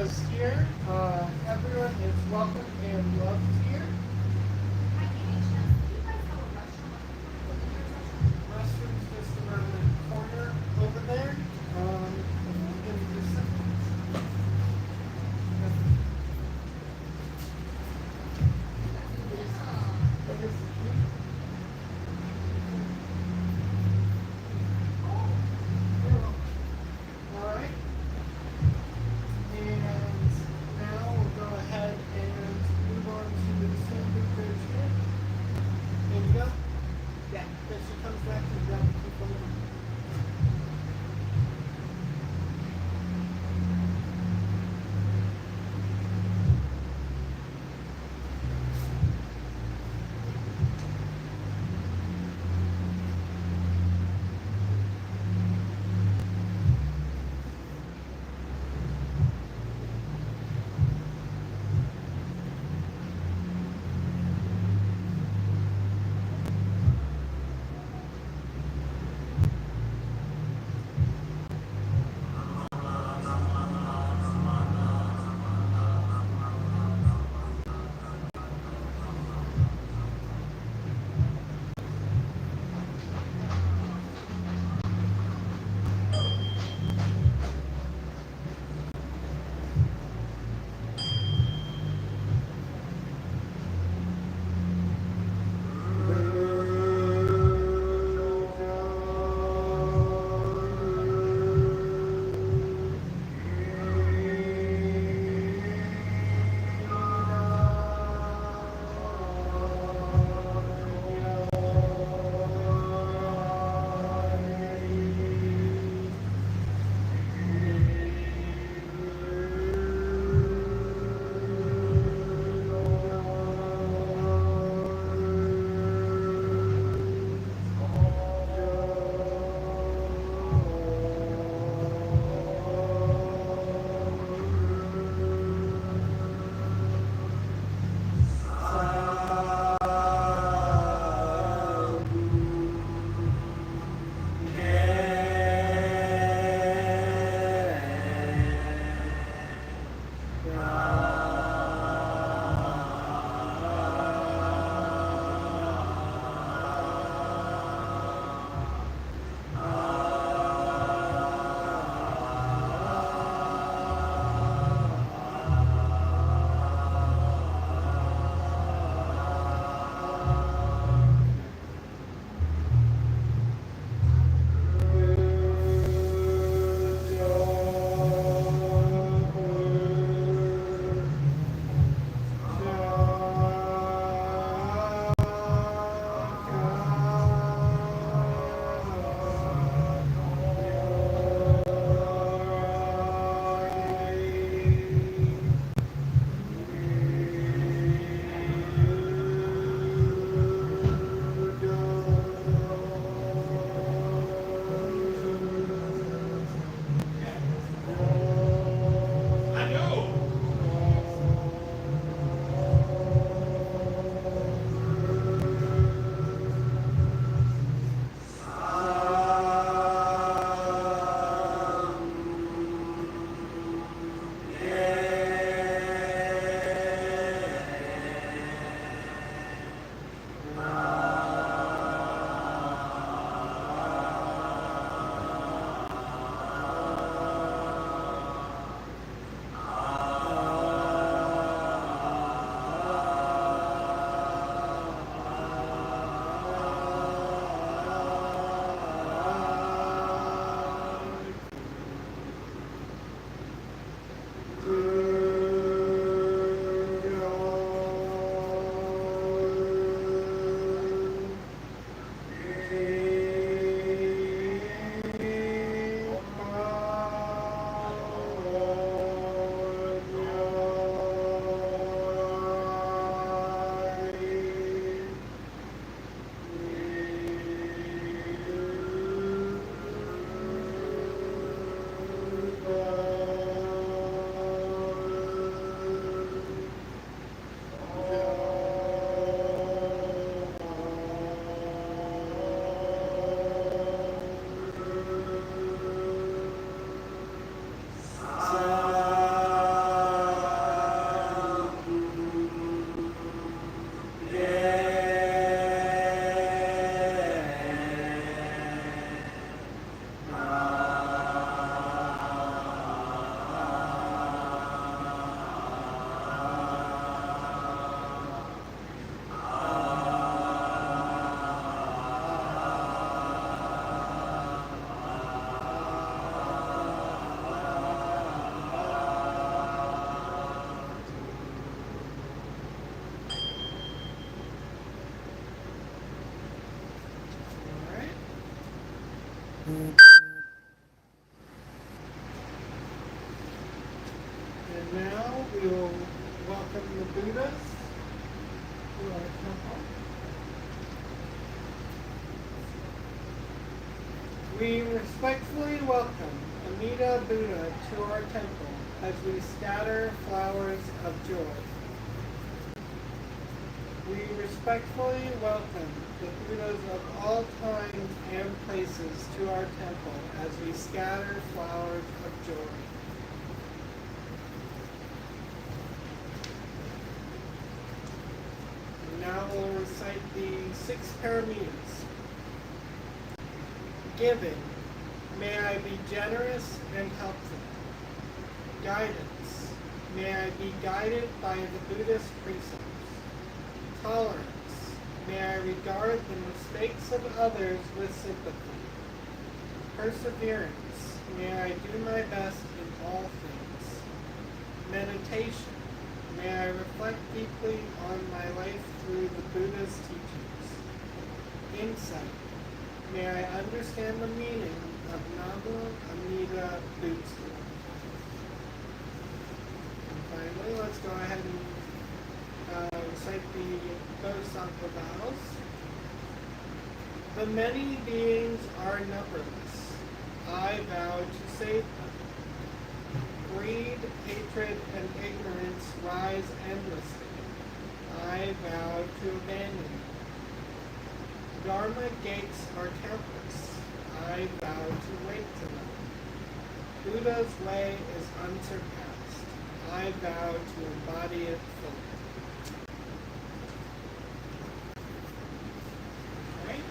us here. Everyone is welcome and loved here. Restrooms just around the corner over there. Give me just a second. All right. And now we'll go ahead and move on to the And now we will welcome the Buddhas to our temple. We respectfully welcome Amida Buddha to our temple as we scatter flowers of joy. We respectfully welcome the Buddhas of all times and places to our temple as we scatter flowers of joy. Now we'll recite the 6 paramitas. Giving, may I be generous and helpful. Guidance, may I be guided by the Buddhist precepts. Tolerance, may I regard the mistakes of others with sympathy. Perseverance, may I do my best in all things. Meditation, may I reflect deeply on my life through the Buddha's teachings. Insight, may I understand the meaning of Namu Amida Butsu. And finally, let's go ahead and recite the Bodhisattva vows. The many beings are numberless. I vow to save them. Greed, hatred, and ignorance rise endlessly. I vow to abandon them. Dharma gates are countless. I vow to wait to them. Buddha's way is unsurpassed. I vow to embody it fully. Right?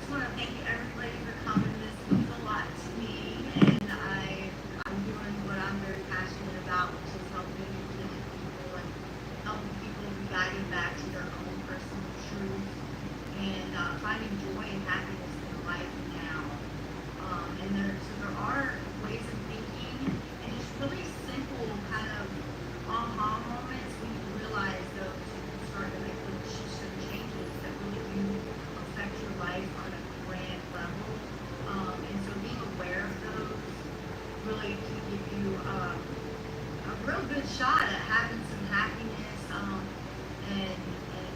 I want to thank everybody for coming. This means a lot to me, and I'm doing what I'm very passionate about, which is helping connect people and helping people be guided back to their own personal truth and finding joy and happiness in life now. So there are ways of thinking, and it's really simple kind of aha moments when you realize those and start to make little shifts and changes that really do affect your life on a grand level. And so being aware of those really can give you a real good shot at having some happiness and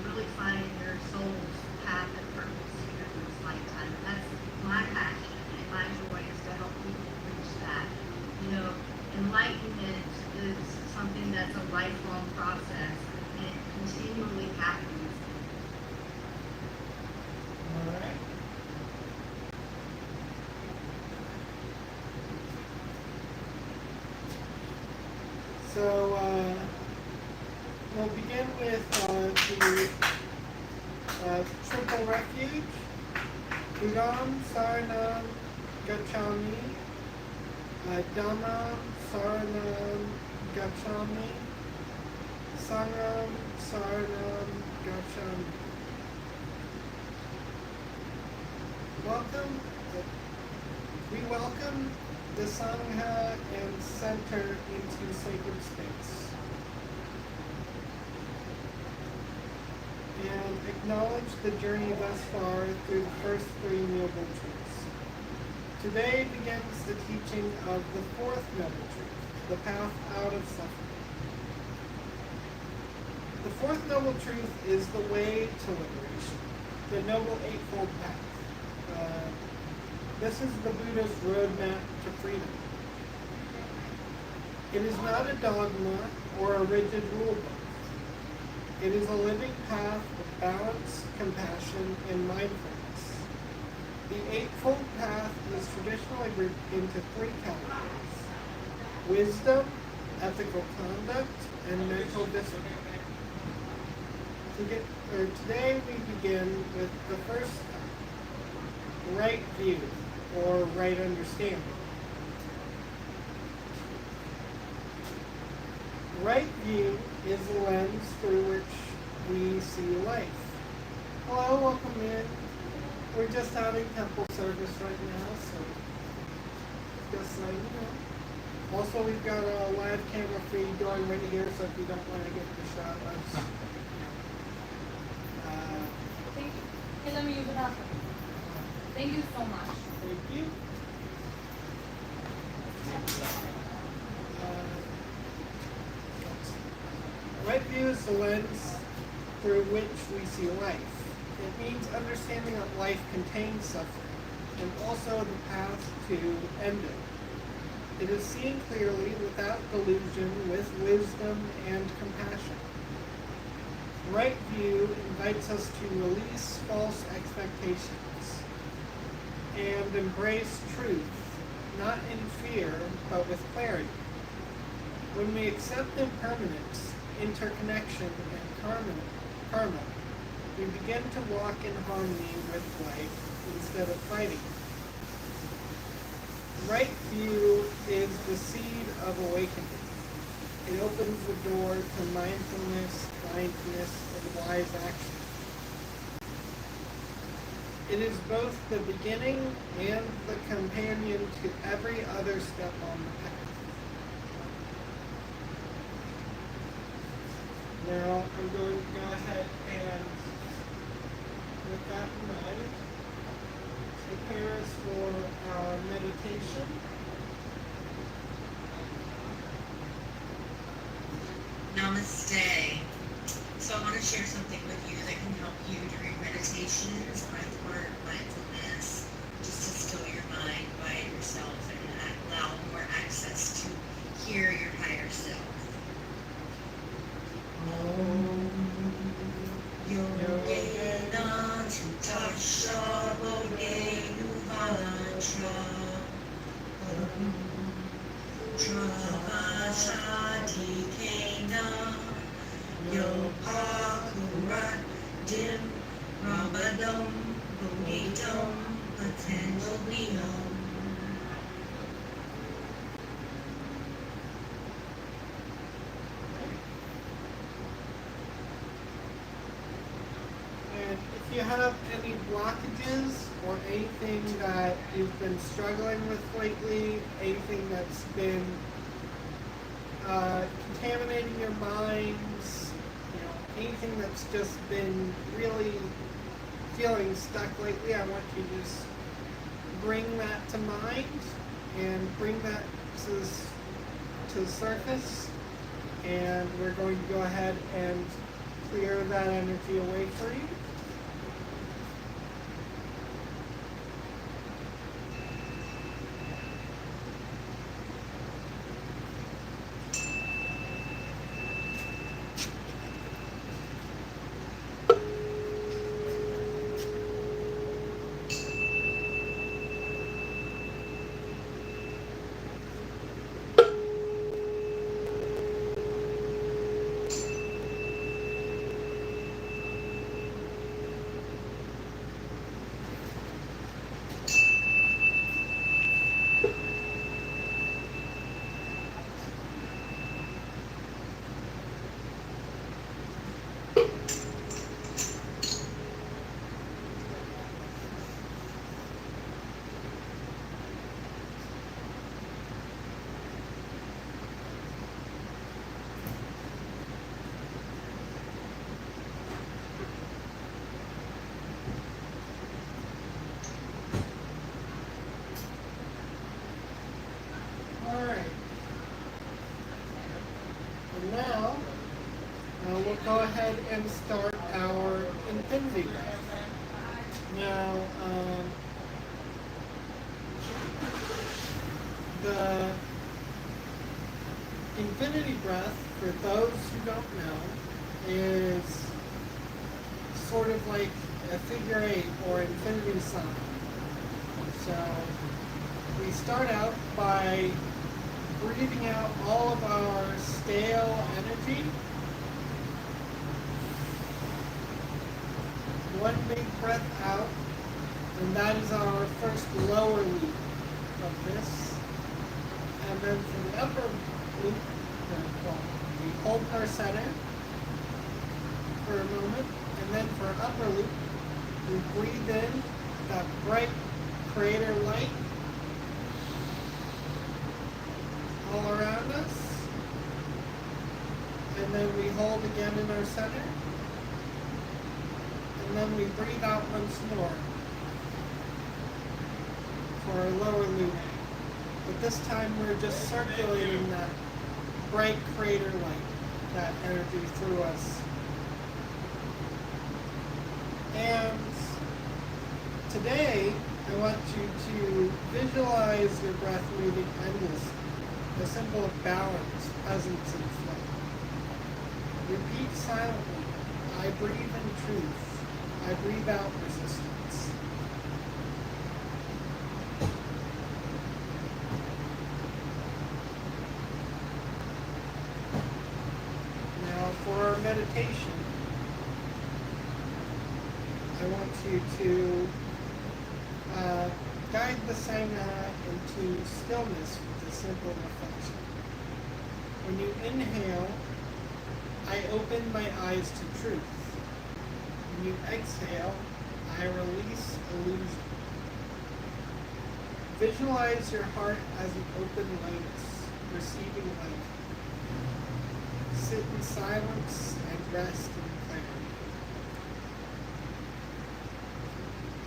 really finding your soul's path and purpose here in this lifetime. And that's my passion and my joy is to help people reach that. You know, enlightenment is something that's a lifelong process and it continually happens. All right. So we'll begin with the triple refuge. Udam Saranam Gacchami, Dhammam Saranam Gacchami, Sangham Saranam Gacchami. We welcome the Sangha and center into sacred space. And acknowledge the journey thus far through the first 3 Noble Truths. Today begins the teaching of the 4th Noble Truth, the path out of suffering. The 4th Noble Truth is the way to liberation, the Noble Eightfold Path. This is the Buddha's roadmap to freedom. It is not a dogma or a rigid rule book. It is a living path of balance, compassion, and mindfulness. The Eightfold Path is traditionally grouped into 3 categories: wisdom, ethical conduct, and mental discipline. Today we begin with the first path, right view, or right understanding. Right view is the lens through which we see life. Hello, welcome in. We're just having temple service right now, so just letting you know. Also, we've got a live camera going right here, so if you don't want to get the shot, let's. Thank you. Hey, let me use the bathroom. Thank you so much. Thank you. Right view is the lens through which we see life. It means understanding that life contains suffering and also the path to end it. It is seen clearly without delusion, with wisdom and compassion. Right view invites us to release false expectations and embrace truth, not in fear, but with clarity. When we accept impermanence, interconnection, and karma, we begin to walk in harmony with life instead of fighting. Right view is the seed of awakening. It opens the door to mindfulness, kindness, and wise action. It is both the beginning and the companion to every other step on the path. Now I'm going to go ahead and, with that in mind, prepare us for our meditation. Namaste. So I want to share something with you that can help you during meditation, breath work, mindfulness, just to still your mind, quiet yourself, and allow more access to hear your higher self. Yogena tutasha bodenu vantra Travashati kena yopakurat dim rabadam bunitam patanjaliyam. And if you have any blockages or anything that you've been struggling with lately, anything that's been contaminating your minds, anything that's just been really feeling stuck lately, I want you to just bring that to mind and bring that to the surface, and we're going to go ahead and clear that energy away for you. We'll go ahead and start our infinity breath. Now, the infinity breath, for those who don't know, is sort of like a figure eight or infinity sign. So we start out by breathing out all of our stale energy. One big breath out, and that is our first lower loop of this. And then for the upper loop, we hold our center for a moment, and then for upper loop, we breathe in that bright creator light all around us. And then we hold again in our center. And then we breathe out once more for our lower lumen. But this time we're just circulating that bright crater light, that energy through us. And today, I want you to visualize your breath moving endlessly, a symbol of balance, presence, and flow. Repeat silently, I breathe in truth, I breathe out resistance. Now for our meditation, I want you to guide the Sangha into stillness with a simple reflection. When you inhale, I open my eyes to truth. When you exhale, I release illusion. Visualize your heart as an open lotus, receiving light. Sit in silence and rest in clarity.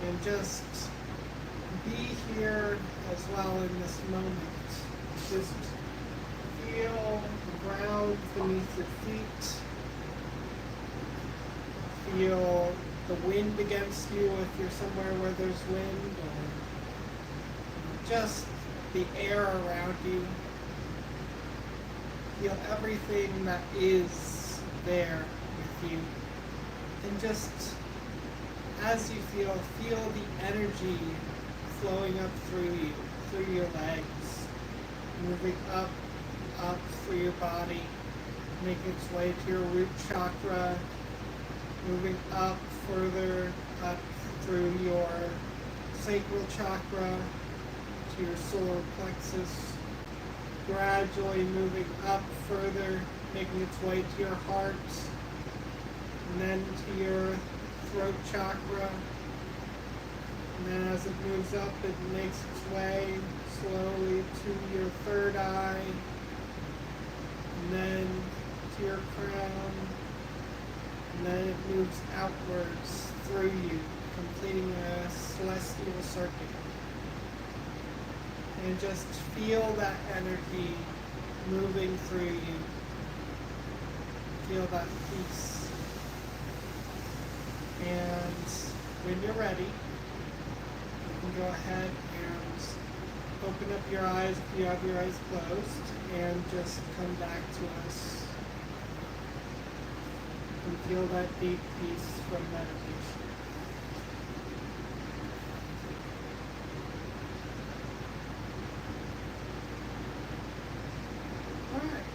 And just be here as well in this moment. Just feel the ground beneath your feet. Feel the wind against you if you're somewhere where there's wind, or just the air around you. Feel everything that is there with you. And just as you feel the energy flowing up through your legs, moving up through your body, making its way to your root chakra, moving up further up through your sacral chakra to your solar plexus, gradually moving up further, making its way to your heart, and then to your throat chakra. And then as it moves up, it makes its way slowly to your third eye, and then to your crown, and then it moves outwards through you, completing a celestial circuit. And just feel that energy moving through you. Feel that peace. And when you're ready, you can go ahead and open up your eyes if you have your eyes closed, and just come back to us and feel that deep peace from meditation. Alright.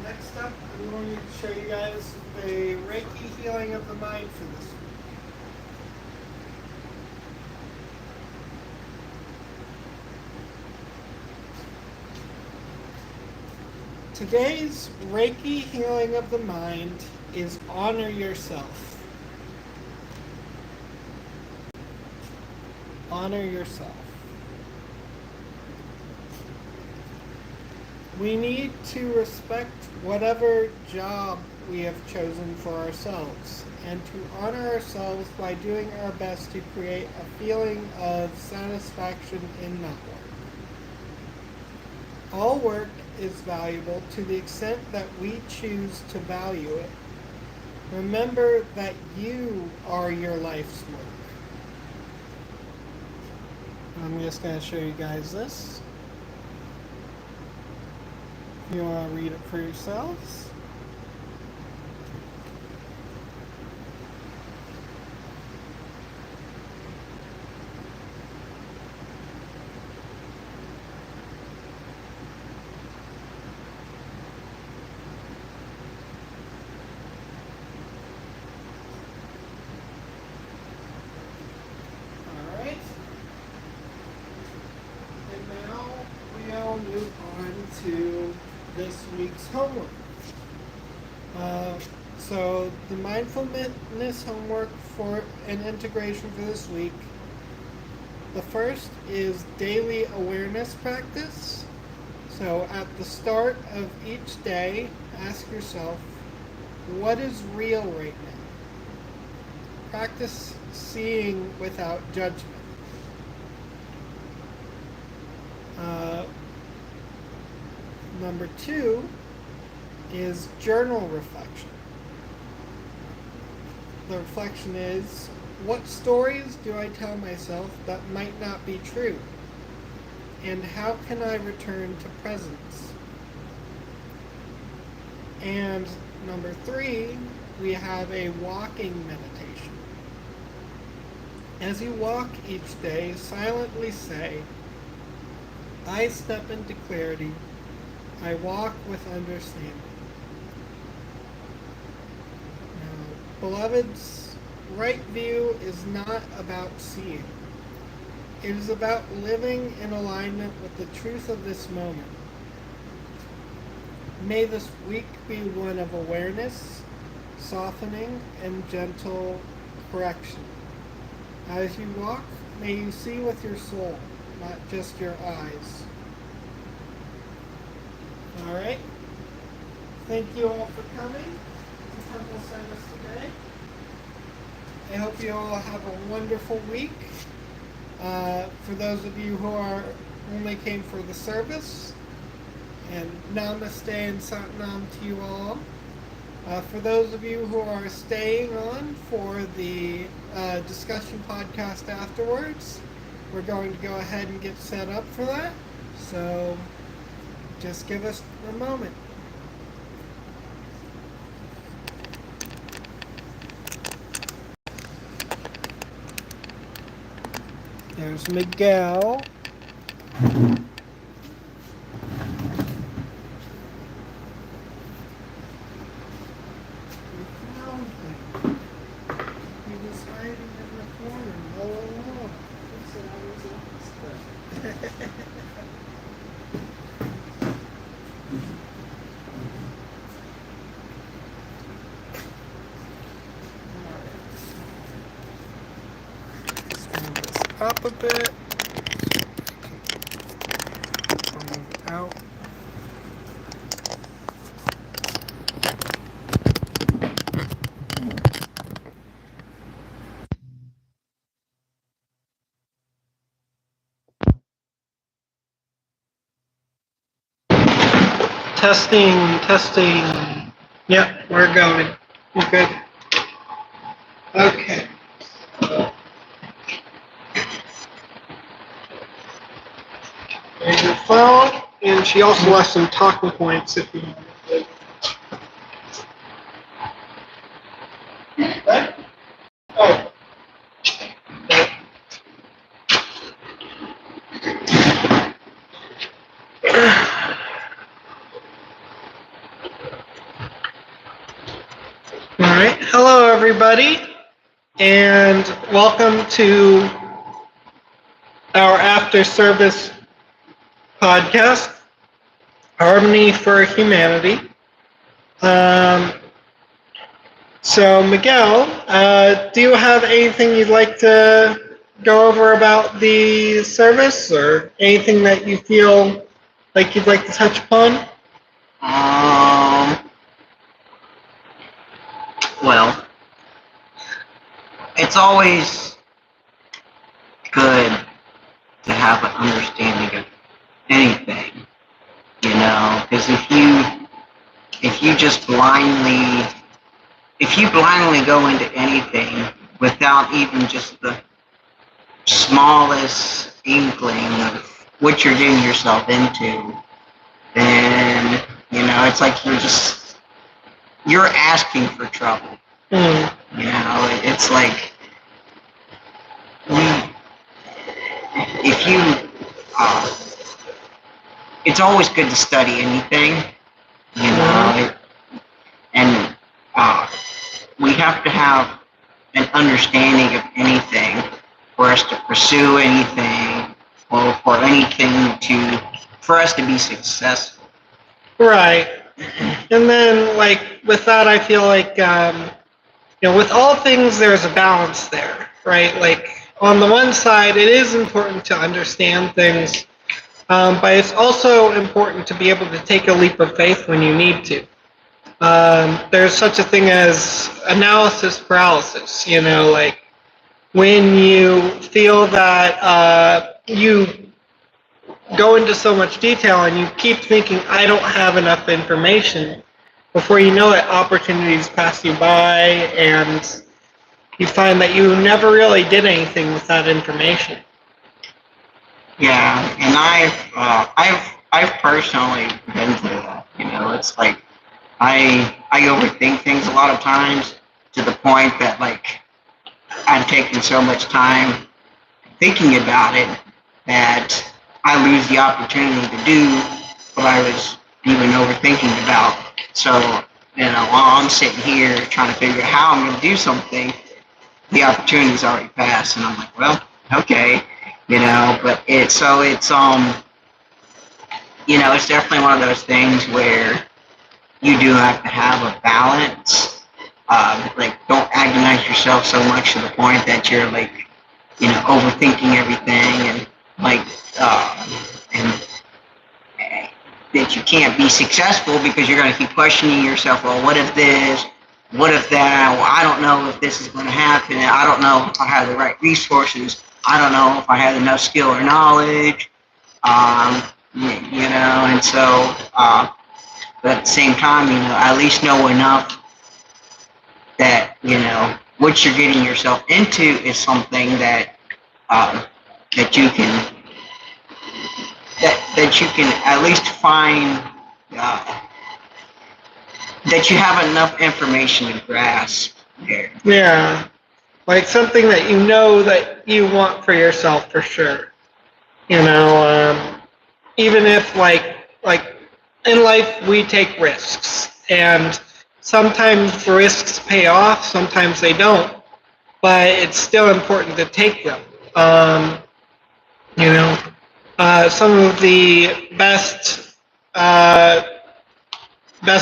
Next up, I'm going to show you guys a Reiki healing of the mind for this week. Today's Reiki healing of the mind is honor yourself. Honor yourself. We need to respect whatever job we have chosen for ourselves, and to honor ourselves by doing our best to create a feeling of satisfaction in that work. All work is valuable to the extent that we choose to value it. Remember that you are your life's work. I'm just going to show you guys this. If you want to read it for yourselves. Move on to this week's homework. So the mindfulness homework for an integration for this week. The first is daily awareness practice. So at the start of each day, ask yourself, what is real right now? Practice seeing without judgment. Number 2 is journal reflection. The reflection is, what stories do I tell myself that might not be true? And how can I return to presence? And number 3, we have a walking meditation. As you walk each day, silently say, I step into clarity. I walk with understanding. Now, beloveds, right view is not about seeing. It is about living in alignment with the truth of this moment. May this week be one of awareness, softening, and gentle correction. As you walk, may you see with your soul, not just your eyes. All right. Thank you all for coming to Temple Service today. I hope you all have a wonderful week. For those of you who only came for the service, and namaste and satnam to you all. For those of you who are staying on for the discussion podcast afterwards, we're going to go ahead and get set up for that. So just give us a moment. There's Miguel. He was hiding in the corner all along. He said I was lost. Let's move this up a bit. Move it out. Testing. Yep, we're going. We're good. Okay. There's your phone, and she also left some talking points if you want to. What? Oh. All right. Hello, everybody, and welcome to our after-service podcast, Harmony for Humanity. So, Miguel, do you have anything you'd like to go over about the service, or anything that you feel like you'd like to touch upon? Well, it's always good to have an understanding of anything, because if you blindly go into anything without even just the smallest inkling of what you're getting yourself into, then, it's like you're asking for trouble. It's like, it's always good to study anything, and we have to have an understanding of anything for us to pursue anything, or for us to be successful. Right. And then, with that, I feel like, with all things, there's a balance there, right? On the one side, it is important to understand things, But it's also important to be able to take a leap of faith when you need to. There's such a thing as analysis paralysis, like when you feel that you go into so much detail and you keep thinking, I don't have enough information. Before you know it, opportunities pass you by and you find that you never really did anything with that information. Yeah, and I've personally been through that. It's like I overthink things a lot of times to the point that like I've taken so much time thinking about it that I lose the opportunity to do what I was even overthinking about. So, while I'm sitting here trying to figure out how I'm going to do something, the opportunity's already passed, and I'm like, well, okay, but it's definitely one of those things where you do have to have a balance. Like, don't agonize yourself so much to the point that you're like, overthinking everything and like, and that you can't be successful because you're going to keep questioning yourself. Well, what if this? What if that? Well, I don't know if this is going to happen. I don't know if I have the right resources. I don't know if I have enough skill or knowledge. And so, but at the same time, at least know enough that, what you're getting yourself into is something that that you can at least find that you have enough information to grasp there. Yeah, like something that that you want for yourself for sure. Even if like in life we take risks, and sometimes risks pay off, sometimes they don't, but it's still important to take them. Some of the best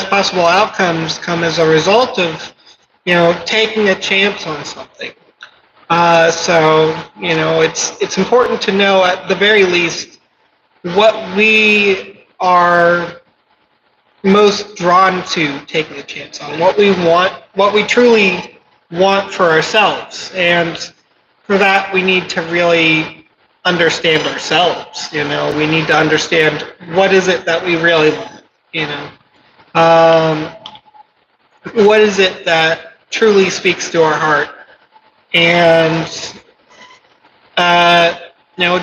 possible outcomes come as a result of, taking a chance on something. So, it's important to know at the very least what we are most drawn to taking a chance on, what we want, what we truly want for ourselves. And for that, we need to really understand ourselves. We need to understand what is it that we really want. What is it that truly speaks to our heart, and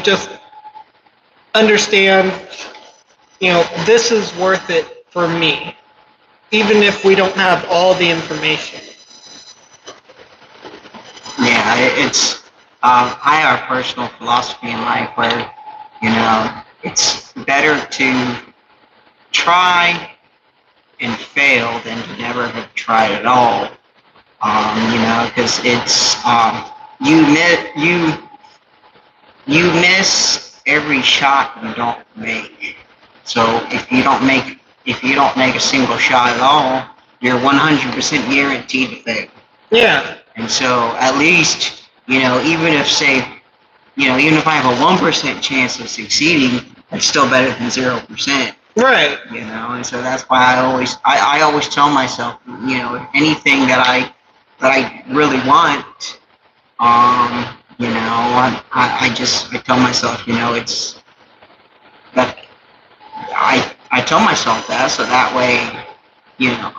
just understand, this is worth it for me, even if we don't have all the information. Yeah, it's I have a personal philosophy in life where, it's better to try and fail than to never have tried at all. Because it's you miss every shot you don't make. So if you don't make a single shot at all, you're 100% guaranteed to fail. Yeah. And so at least, even if I have a 1% chance of succeeding, it's still better than 0%. Right. And so that's why I always tell myself, anything that I really want, I tell myself, it's that I tell myself that, so that way,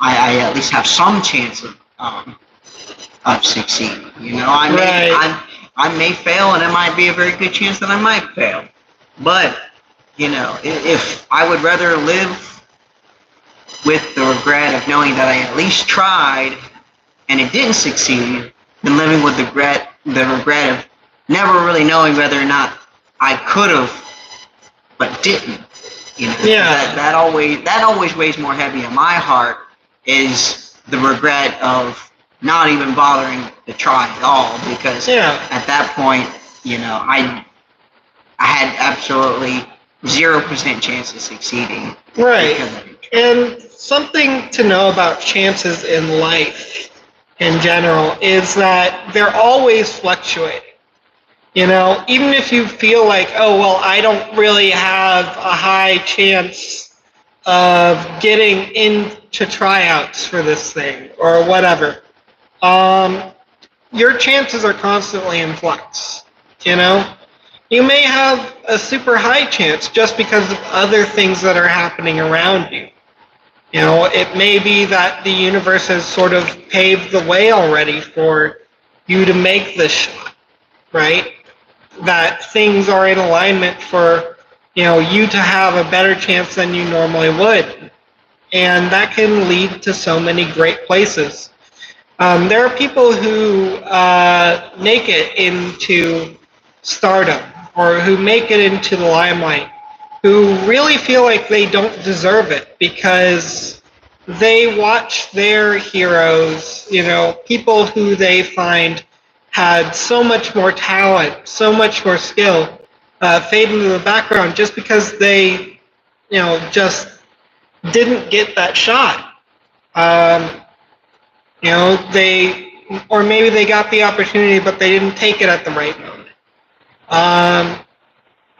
I at least have some chance of succeeding. I may fail, and it might be a very good chance that I might fail. But, if I would rather live with the regret of knowing that I at least tried and it didn't succeed, than living with the regret of never really knowing whether or not I could have, but didn't. Yeah. That always weighs more heavy on my heart, is the regret of not even bothering to try at all, because at that point, I had absolutely 0% chance of succeeding. Right. And something to know about chances in life in general is that they're always fluctuating. You know, even if you feel like, oh, well, I don't really have a high chance of getting into tryouts for this thing or whatever, your chances are constantly in flux. You know, you may have a super high chance just because of other things that are happening around you. You know, it may be that the universe has sort of paved the way already for you to make this shot, right? That things are in alignment for, you know, you to have a better chance than you normally would. And that can lead to so many great places. There are people who make it into stardom or who make it into the limelight who really feel like they don't deserve it because they watch their heroes, you know, people who they find had so much more talent, so much more skill, fade into the background just because they, you know, just didn't get that shot. You know, or maybe they got the opportunity, but they didn't take it at the right moment.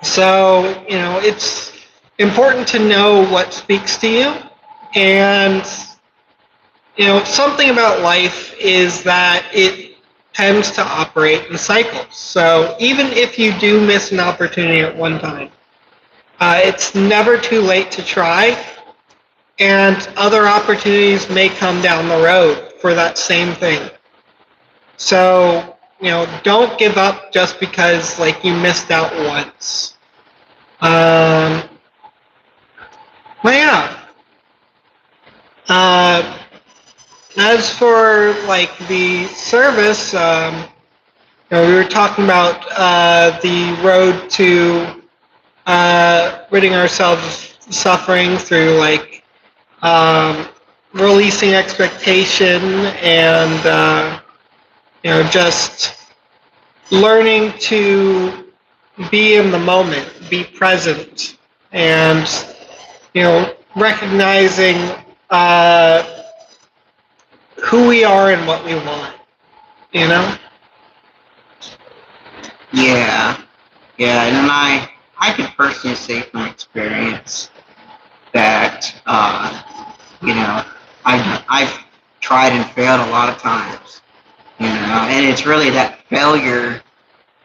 So, you know, it's important to know what speaks to you. And, you know, something about life is that it tends to operate in cycles. So even if you do miss an opportunity at one time, it's never too late to try. And other opportunities may come down the road for that same thing. So, you know, don't give up just because, like, you missed out once. But yeah. As for, like, the service, you know, we were talking about the road to ridding ourselves of suffering through, like, releasing expectation and, you know, just learning to be in the moment, be present, and, you know, recognizing who we are and what we want, you know? Yeah, and I could personally say from experience that, you know, I've tried and failed a lot of times, you know, and it's really that failure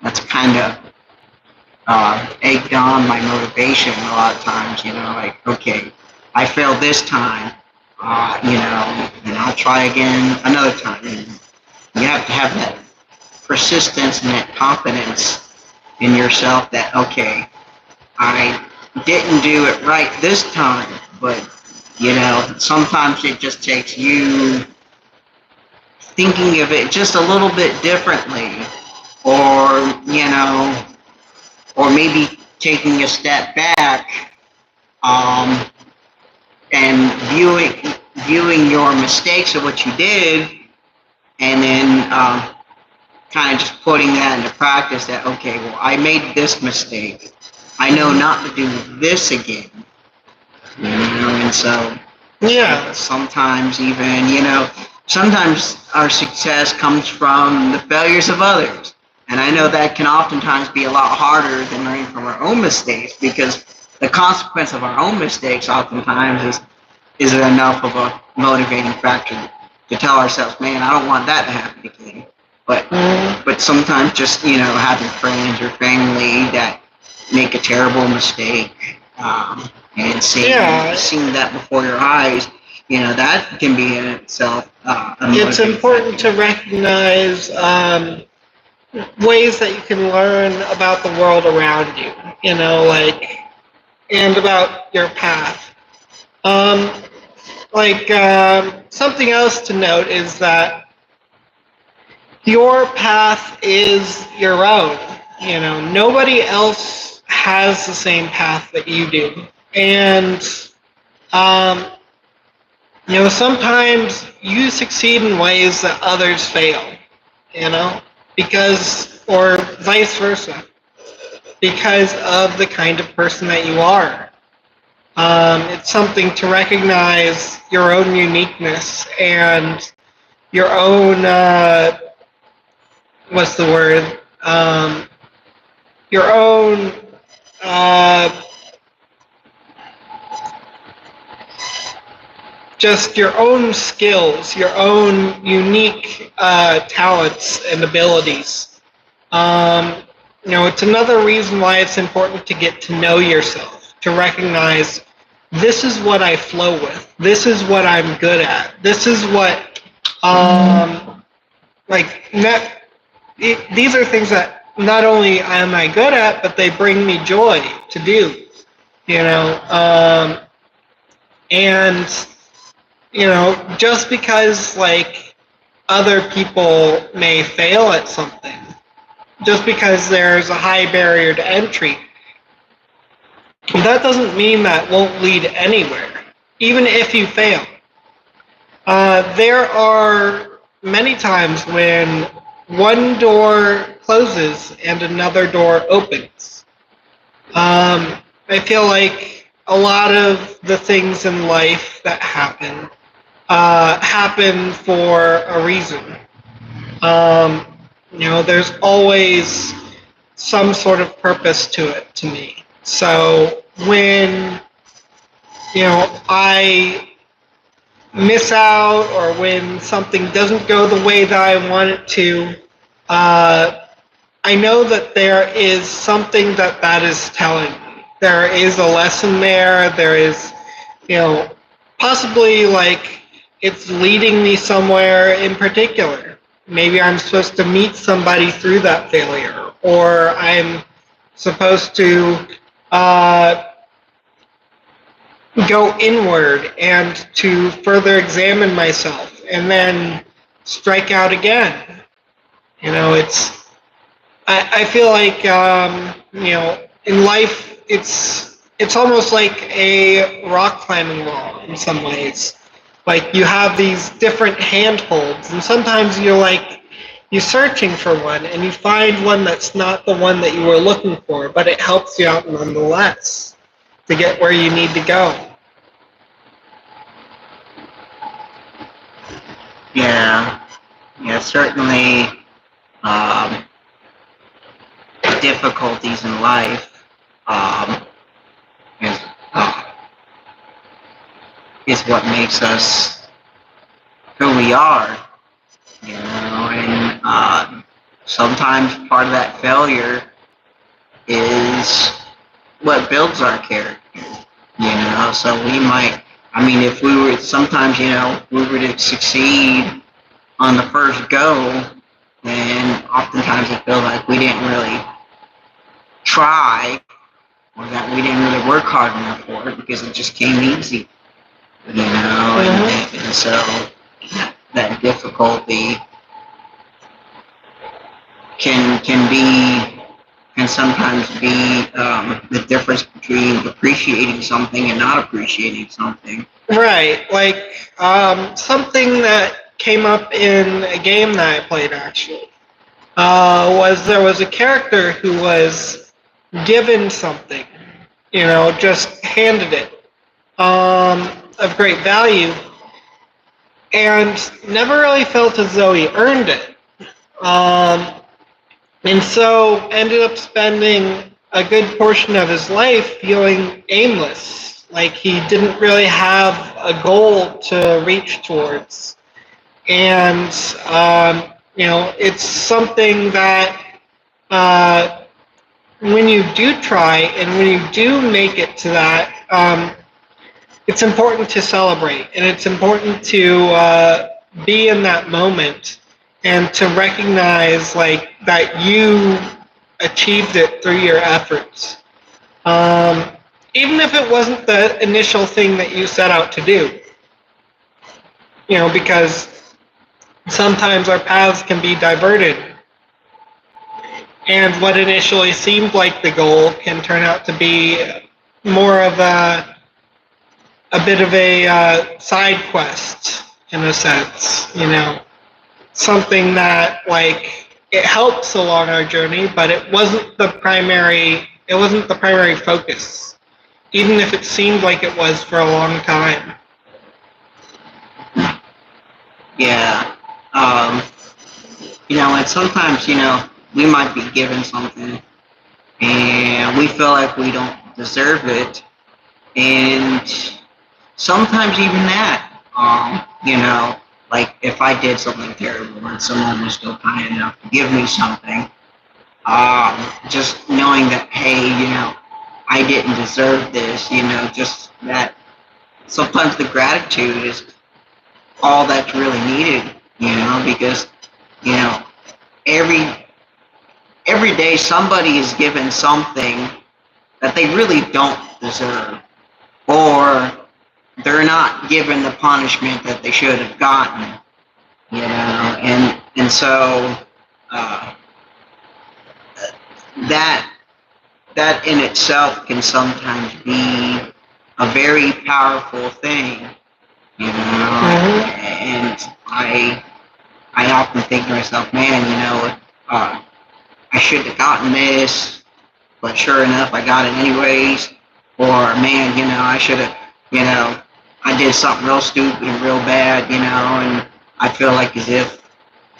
that's kind of egged on my motivation a lot of times, you know, like, okay, I failed this time, you know, and I'll try again another time. And you have to have that persistence and that confidence in yourself that, okay, I didn't do it right this time, but, you know, sometimes it just takes you thinking of it just a little bit differently, or, you know, or maybe taking a step back, and viewing your mistakes of what you did, and then kind of just putting that into practice that, okay, well, I made this mistake. I know not to do this again. You know, and so, Yeah. sometimes even, you know, sometimes our success comes from the failures of others. And I know that can oftentimes be a lot harder than learning from our own mistakes, because the consequence of our own mistakes oftentimes is enough of a motivating factor to tell ourselves, man, I don't want that to happen again. But sometimes just, you know, having friends or family that make a terrible mistake, and seeing that before your eyes, you know, that can be in itself It's important to recognize ways that you can learn about the world around you, you know, like, and about your path. Something else to note is that your path is your own. You know, nobody else has the same path that you do. And, you know, sometimes you succeed in ways that others fail, you know, or vice versa, because of the kind of person that you are. It's something to recognize your own uniqueness and your own, your own just your own skills, your own unique talents and abilities. It's another reason why it's important to get to know yourself, to recognize this is what I flow with, this is what I'm good at, this is what, these are things that not only am I good at, but they bring me joy to do, and just because other people may fail at something, just because there's a high barrier to entry, that doesn't mean that won't lead anywhere, even if you fail. There are many times when one door closes and another door opens. I feel like a lot of the things in life that happen for a reason. There's always some sort of purpose to it to me. So when, I miss out or when something doesn't go the way that I want it to, I know that there is something that is telling me. There is a lesson there. There is, possibly it's leading me somewhere in particular. Maybe I'm supposed to meet somebody through that failure, or I'm supposed to go inward and to further examine myself and then strike out again. I feel like, in life, it's almost like a rock climbing wall in some ways. Like you have these different handholds, and sometimes you're searching for one, and you find one that's not the one that you were looking for, but it helps you out nonetheless to get where you need to go. Yeah, certainly. Difficulties in life is is what makes us who we are, and sometimes part of that failure is what builds our character, so we might, if we were, sometimes, we were to succeed on the first go, then oftentimes I feel like we didn't really try, or that we didn't really work hard enough for it because it just came easy, and so that difficulty can sometimes be the difference between appreciating something and not appreciating something. Right, something that came up in a game that I played actually there was a character who was given something, just handed it of great value, and never really felt as though he earned it. And so ended up spending a good portion of his life feeling aimless, like he didn't really have a goal to reach towards. And, it's something that when you do try and when you do make it to that, it's important to celebrate, and it's important to be in that moment and to recognize that you achieved it through your efforts. Even if it wasn't the initial thing that you set out to do. Because sometimes our paths can be diverted. And what initially seemed like the goal can turn out to be more of a bit of a side quest, in a sense, something that it helps along our journey, but it wasn't the primary focus, even if it seemed like it was for a long time. Yeah. And sometimes, we might be given something and we feel like we don't deserve it. And sometimes even that, like if I did something terrible and someone was still kind enough to give me something, just knowing that, hey, I didn't deserve this, just that sometimes the gratitude is all that's really needed, because, every day somebody is given something that they really don't deserve, or they're not given the punishment that they should have gotten, and so that in itself can sometimes be a very powerful thing, and I often think to myself, man, I should have gotten this, but sure enough, I got it anyways. Or, man, I should have, I did something real stupid and real bad, and I feel like as if,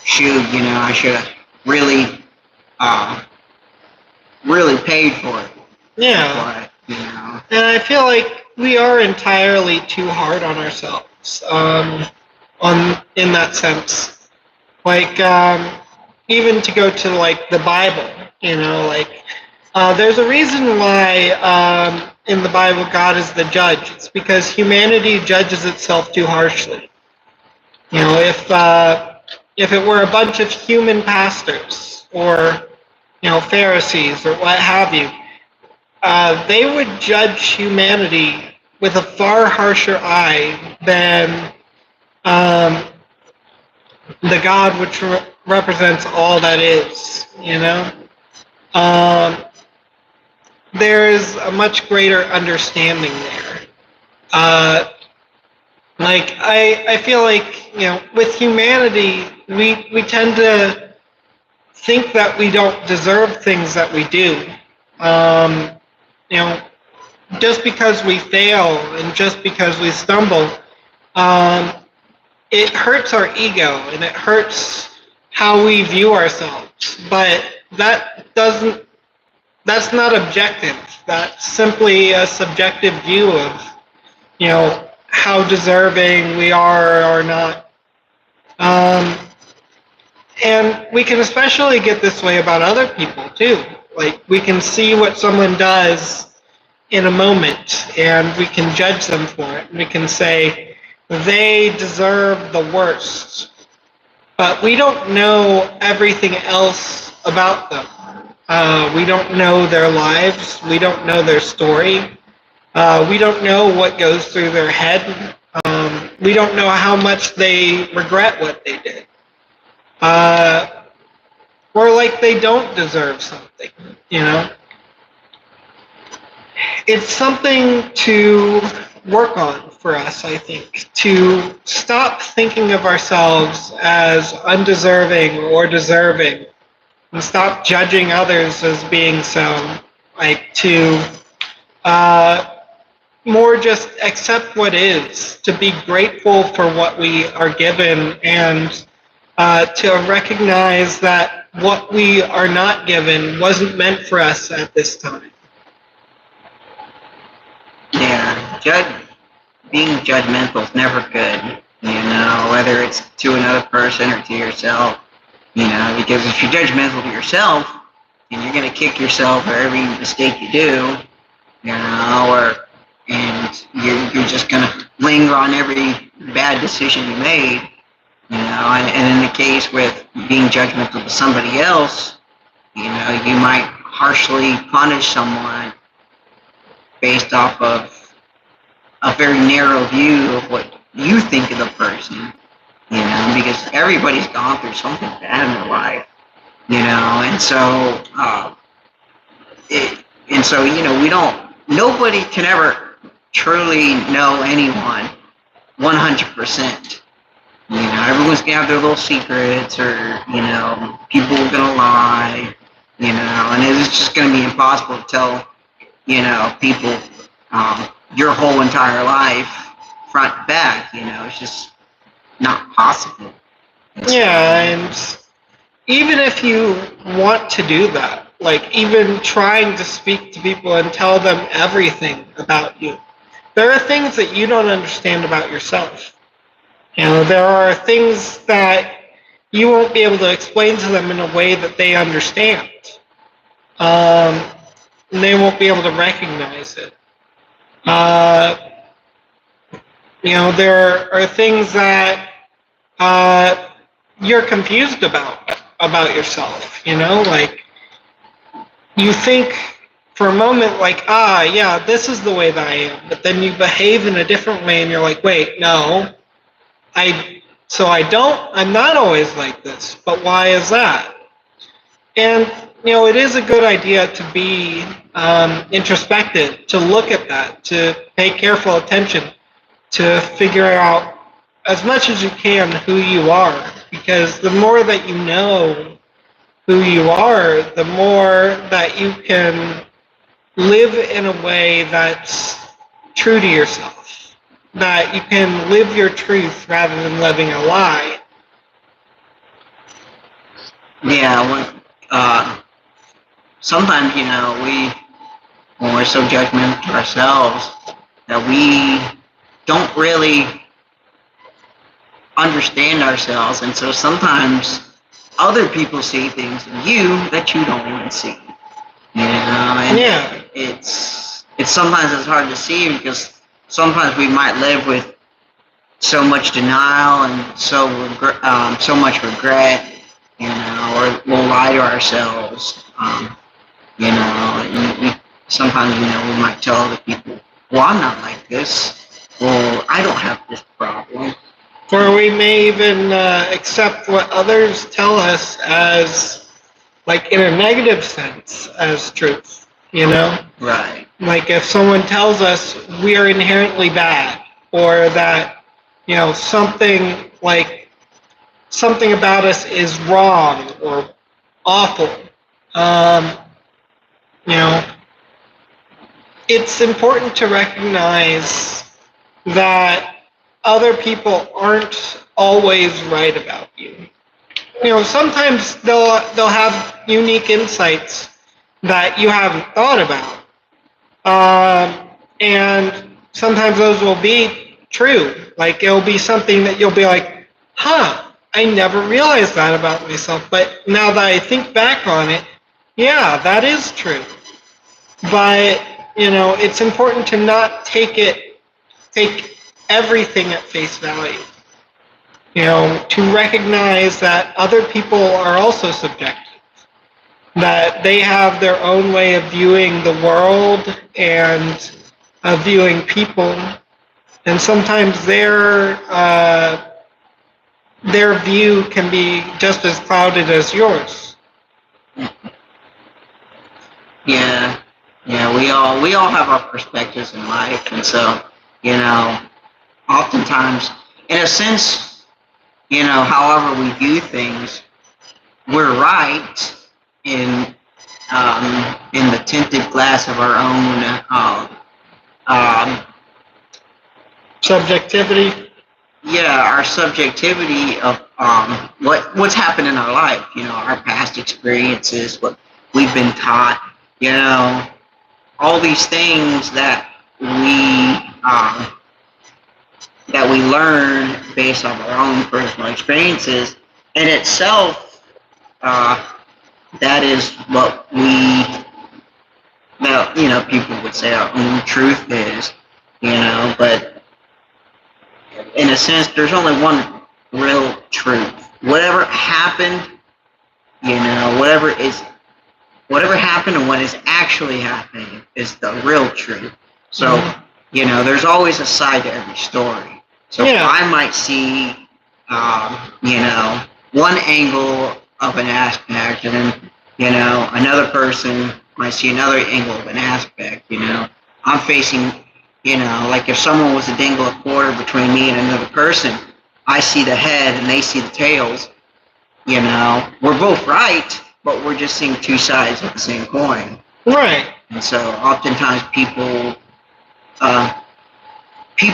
shoot, I should have really, really paid for it. Yeah. But, And I feel like we are entirely too hard on ourselves, in that sense. Like, even to go to like the Bible, there's a reason why in the Bible God is the judge. It's because humanity judges itself too harshly. If it were a bunch of human pastors or Pharisees or what have you, they would judge humanity with a far harsher eye than the God which represents all that is, there is a much greater understanding there. I feel like, with humanity, we tend to think that we don't deserve things that we do. Just because we fail and just because we stumble, it hurts our ego and it hurts how we view ourselves. But that's not objective. That's simply a subjective view of, how deserving we are or not. And we can especially get this way about other people too. Like, we can see what someone does in a moment and we can judge them for it. We can say they deserve the worst. But we don't know everything else about them. We don't know their lives. We don't know their story. We don't know what goes through their head. We don't know how much they regret what they did. Or like they don't deserve something, It's something to work on for us, I think, to stop thinking of ourselves as undeserving or deserving, and stop judging others as being so, to more just accept what is, to be grateful for what we are given, and to recognize that what we are not given wasn't meant for us at this time. Yeah, being judgmental is never good, whether it's to another person or to yourself, because if you're judgmental to yourself, then you're going to kick yourself for every mistake you do, and you're just going to linger on every bad decision you made, and in the case with being judgmental to somebody else, you might harshly punish someone based off of a very narrow view of what you think of the person, because everybody's gone through something bad in their life, and so nobody can ever truly know anyone 100%. Everyone's gonna have their little secrets, or people are gonna lie, and it's just gonna be impossible to tell, people your whole entire life front to back. It's just not possible. Yeah, and even if you want to do that, like even trying to speak to people and tell them everything about you. There are things that you don't understand about yourself. You know, there are things that you won't be able to explain to them in a way that they understand. And they won't be able to recognize it. You know, there are things that you're confused about yourself. You know, like you think for a moment like, yeah, this is the way that I am, but then you behave in a different way, and you're like, wait, no, I'm not always like this, but why is that? And you know, it is a good idea to be introspective, to look at that, to pay careful attention, to figure out as much as you can who you are, because the more that you know who you are, the more that you can live in a way that's true to yourself, that you can live your truth rather than living a lie. Yeah, sometimes, you know, when we're so judgmental to ourselves, that we don't really understand ourselves, and so sometimes other people see things in you that you don't even see. You know, and Yeah. it's sometimes it's hard to see because sometimes we might live with so much denial and so much regret, you know, or we'll lie to ourselves, you know, and sometimes, you know, we might tell other people, well, I'm not like this, well, I don't have this problem. Or we may even accept what others tell us as, like, in a negative sense, as truth, you know? Right. Like, if someone tells us we are inherently bad, or that, you know, something about us is wrong or awful, you know, it's important to recognize that other people aren't always right about you. You know, sometimes they'll have unique insights that you haven't thought about, and sometimes those will be true. Like it'll be something that you'll be like, I never realized that about myself. But now that I think back on it, yeah, that is true. But you know, it's important to not take everything at face value. You know, to recognize that other people are also subjective, that they have their own way of viewing the world and of viewing people, and sometimes their view can be just as clouded as yours. Yeah, we all have our perspectives in life, and so, you know, oftentimes, in a sense, you know, however we view things, we're right in the tinted glass of our own Subjectivity. yeah, our subjectivity of what's happened in our life, you know, our past experiences, what we've been taught, you know, all these things that we learn based on our own personal experiences. In itself, that is what you know, people would say our own truth is, you know, but in a sense, there's only one real truth. Whatever happened, you know, whatever happened and what is actually happening is the real truth. So, you know, there's always a side to every story. So Yeah. I might see, you know, one angle of an aspect, and then, you know, another person might see another angle of an aspect, you know. I'm facing, you know, like if someone was to dangle a quarter between me and another person, I see the head and they see the tails, you know. We're both right, but we're just seeing two sides of the same coin. Right. And so oftentimes people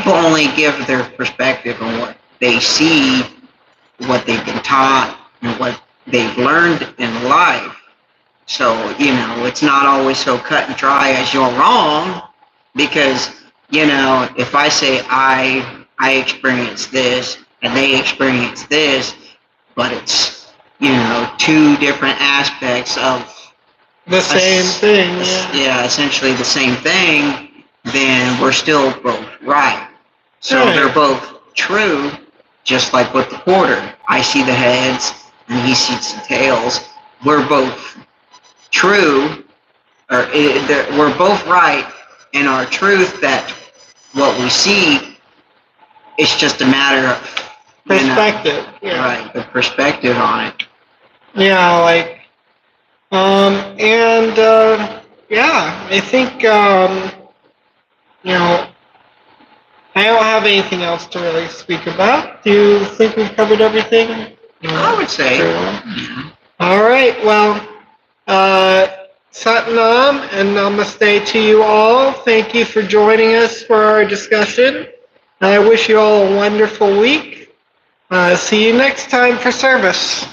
only give their perspective on what they see, what they've been taught, and what they've learned in life. So, it's not always so cut and dry as you're wrong, because, if I say I experience this and they experience this, but it's, two different aspects of The same thing, yeah. yeah, essentially the same thing, then we're still both right. So Right. they're both true, just like with the quarter. I see the heads and he sees the tails. We're both true, or we're both right in our truth that what we see, it's just a matter of Perspective. Yeah. right, the perspective on it. Yeah, like, yeah, I think, I don't have anything else to really speak about. Do you think we've covered everything? I would say. All right, well, Satnam and Namaste to you all. Thank you for joining us for our discussion. I wish you all a wonderful week. See you next time for service.